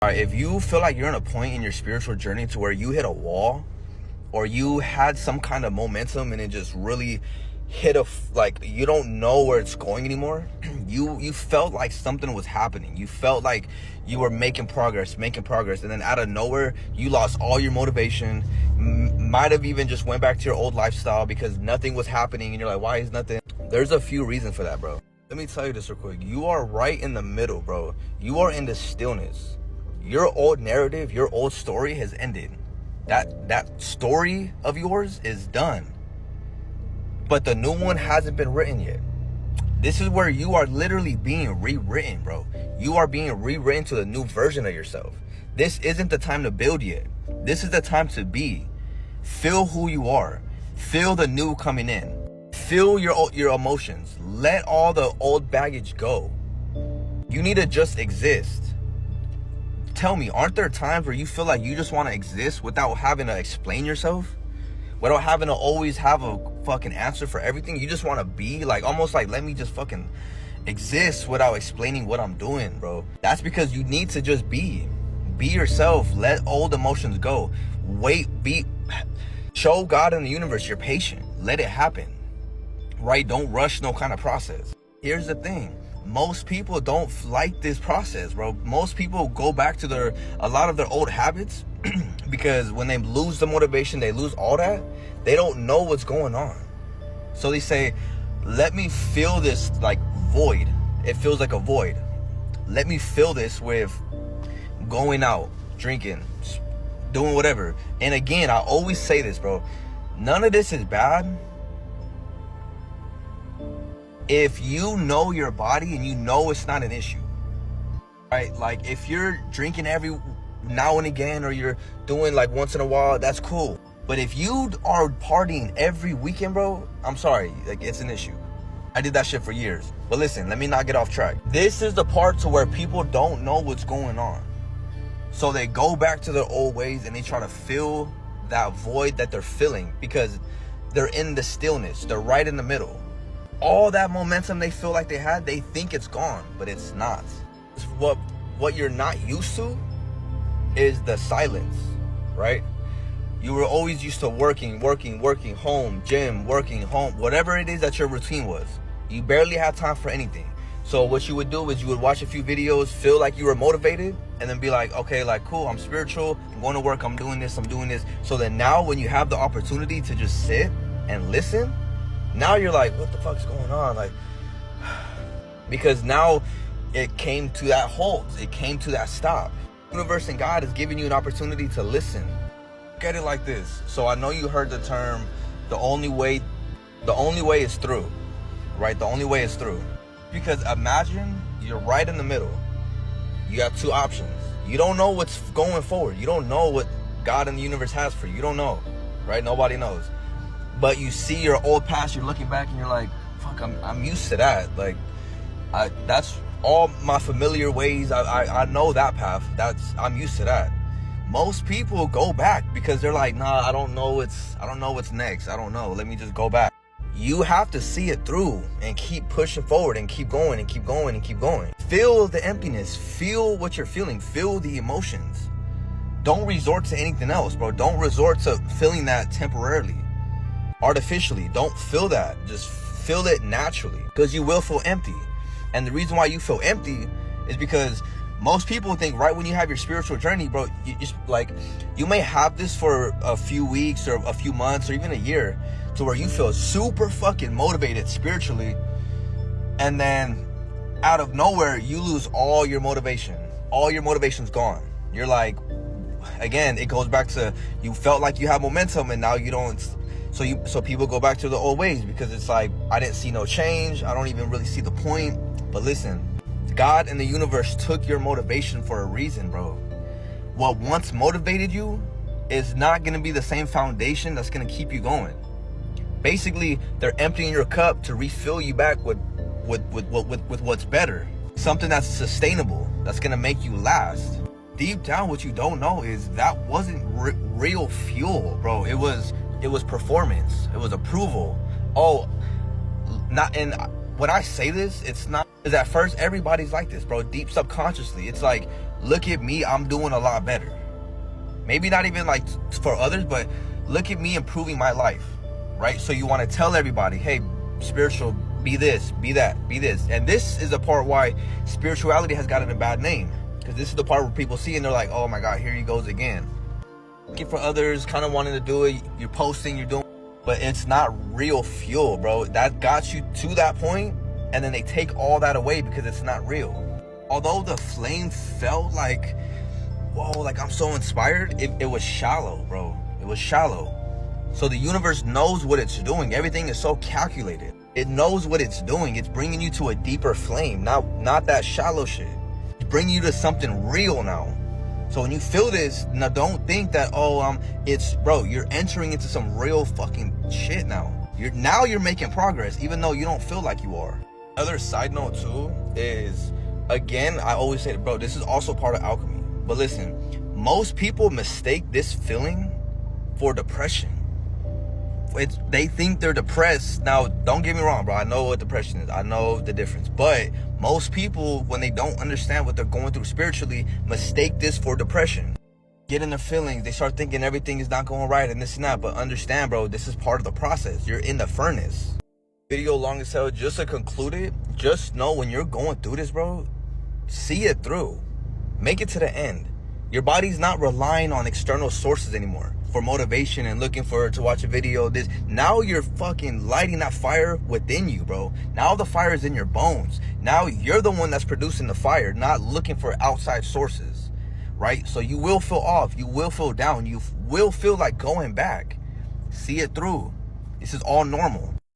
All right, if you feel like you're in a point in your spiritual journey to where you hit a wall, or you had some kind of momentum and it just really hit like you don't know where it's going anymore, you felt like something was happening. You felt like you were making progress, and then out of nowhere you lost all your motivation. Might have even just went back to your old lifestyle because nothing was happening, and you're like, why is nothing? There's a few reasons for that, bro. Let me tell you this real quick. You are right in the middle, bro. You are in the stillness. Your old narrative, your old story has ended. That story of yours is done. But the new one hasn't been written yet. This is where you are literally being rewritten, bro. You are being rewritten to the new version of yourself. This isn't the time to build yet. This is the time to be. Feel who you are. Feel the new coming in. Feel your emotions. Let all the old baggage go. You need to just exist. Tell me, aren't there times where you feel like you just want to exist without having to explain yourself? Without having to always have a fucking answer for everything? You just want to be like, almost like, let me just fucking exist without explaining what I'm doing, bro. That's because you need to just be. Be yourself. Let old emotions go. Show God and the universe you're patient. Let it happen, right? Don't rush no kind of process. Here's the thing. Most people don't like this process, bro. Most people go back to a lot of their old habits because when they lose the motivation, they lose all that. They don't know what's going on. So they say, let me fill this like void. It feels like a void. Let me fill this with going out, drinking, doing whatever. And again, I always say this, bro. None of this is bad. If you know your body and you know it's not an issue, right? Like if you're drinking every now and again, or you're doing like once in a while, that's cool. But if you are partying every weekend, bro, I'm sorry, like it's an issue. I did that shit for years. But listen, let me not get off track. This is the part to where people don't know what's going on. So they go back to their old ways and they try to fill that void that they're feeling because they're in the stillness. They're right in the middle. All that momentum they feel like they had, they think it's gone, but it's not. It's what you're not used to is the silence, right? You were always used to working, home, gym, working, home, whatever it is that your routine was. You barely had time for anything. So what you would do is you would watch a few videos, feel like you were motivated, and then be like, okay, like cool, I'm spiritual, I'm going to work, I'm doing this. So then now when you have the opportunity to just sit and listen, now you're like, what the fuck's going on? Like, because now it came to that halt. It came to that stop. Universe and God is giving you an opportunity to listen. Get it like this. So I know you heard the term, the only way is through, right? The only way is through. Because imagine you're right in the middle. You have two options. You don't know what's going forward. You don't know what God and the universe has for you. You don't know, right? Nobody knows. But you see your old past, you're looking back and you're like, fuck, I'm used to that. Like, that's all my familiar ways. I know that path. I'm used to that. Most people go back because they're like, nah, I don't know what's next. I don't know. Let me just go back. You have to see it through and keep pushing forward and keep going and keep going and keep going. Feel the emptiness. Feel what you're feeling. Feel the emotions. Don't resort to anything else, bro. Don't resort to feeling that temporarily, artificially. Don't feel that. Just feel it naturally, because you will feel empty. And the reason why you feel empty is because most people think right when you have your spiritual journey, bro, you may have this for a few weeks or a few months or even a year, to where you feel super fucking motivated spiritually, and then out of nowhere you lose all your motivation. All your motivation's gone. You're like, again, it goes back to, you felt like you have momentum and now you don't. So people go back to the old ways because it's like, I didn't see no change. I don't even really see the point. But listen, God and the universe took your motivation for a reason, bro. What once motivated you is not going to be the same foundation that's going to keep you going. Basically, they're emptying your cup to refill you back with what's better. Something that's sustainable, that's going to make you last. Deep down, what you don't know is that wasn't real fuel, bro. It was performance. It was approval. When I say this, it's not, because at first everybody's like this, bro. Deep subconsciously, it's like, look at me, I'm doing a lot better. Maybe not even like for others, but look at me improving my life, right? So you want to tell everybody, hey, spiritual, be this, be that, be this. And this is the part why spirituality has gotten a bad name, because this is the part where people see and they're like, oh my God, here he goes again. Looking for others, kind of wanting to do it, you're posting, you're doing, but it's not real fuel, bro. That got you to that point, and then they take all that away because it's not real. Although the flame felt like, whoa, like I'm so inspired, it was shallow, bro. It was shallow. So the universe knows what it's doing. Everything is so calculated. It knows what it's doing. It's bringing you to a deeper flame, not that shallow shit. It's bringing you to something real now. So when you feel this, now don't think that, bro, you're entering into some real fucking shit now. You're making progress, even though you don't feel like you are. Another side note too is, again, I always say, bro, this is also part of alchemy. But listen, most people mistake this feeling for depression. They think they're depressed. Now, don't get me wrong, bro. I know what depression is. I know the difference. But most people, when they don't understand what they're going through spiritually, mistake this for depression. Get in their feelings. They start thinking everything is not going right and this and that. But understand, bro, this is part of the process. You're in the furnace. Video long as hell. Just to conclude it, just know when you're going through this, bro, see it through. Make it to the end. Your body's not relying on external sources anymore for motivation and looking to watch a video. Now you're fucking lighting that fire within you, bro. Now the fire is in your bones. Now you're the one that's producing the fire, not looking for outside sources, right? So you will feel off. You will feel down. You will feel like going back. See it through. This is all normal.